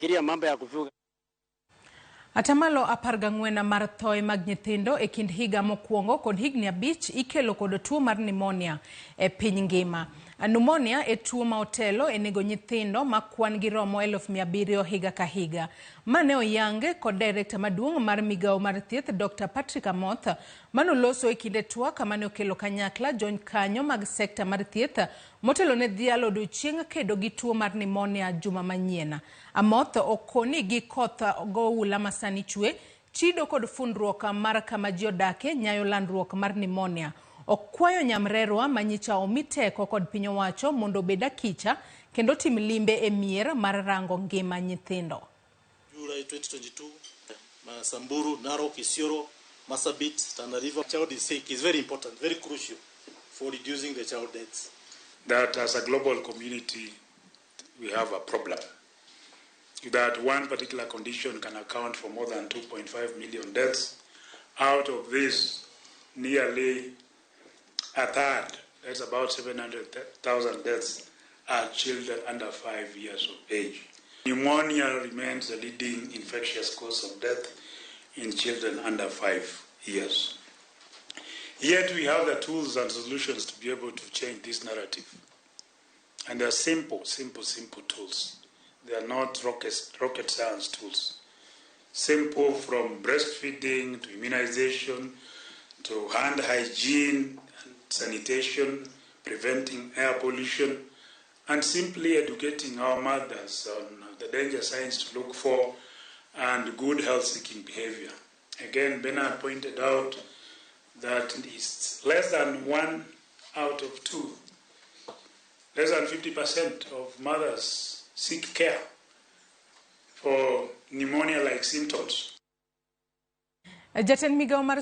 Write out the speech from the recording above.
Kiria mambo ya kuvuga. Atamalo 14 mar thoe mag nyithindo e kind higa mokwongo kod higni 5 ikelo kod tuo mar pneumonia e piny ngima. Pneumonia e tuo ma otelo e nego nyithindo ma kwan gi romo 700,000 higa ka higa. Mane oyange kod director maduong' mar migao mar thieth Dr. Patrick Amoth manoloso e kinde twak mane okelo kanyakla jony kanyo mag sekta mar thieth motelo ne dhialo odiochieng' kedo gi tuo mar pneumonia juma manyien. Amoth okoni gi koth goula masani chwe, chido kod fundruok mar kama ji odake nyayo landruok mar pneumonia. Okwayo nyamrerwa manyicha omiteko kod piny owacho mondo beda kicha kendo tim limbe e mier mar rango ngima nyithindo. July 2022, Samburu, Narok, Isiolo, Masabit, Tana River. Child is sick is very important, very crucial for reducing the child deaths. That as a global community, we have a problem. That one particular condition can account for more than 2.5 million deaths. Out of this, nearly a third, that's about 700,000 deaths, are children under 5 years of age. Pneumonia remains the leading infectious cause of death in children under 5 years. Yet we have the tools and solutions to be able to change this narrative. And they're simple tools. They are not rocket science tools. Simple, from breastfeeding to immunization to hand hygiene and sanitation, preventing air pollution, and simply educating our mothers on the danger signs to look for and good health-seeking behavior. Again, Bernard pointed out that it's less than 1 out of 2, less than 50% of mothers seek care for pneumonia-like symptoms. Jatend migao mar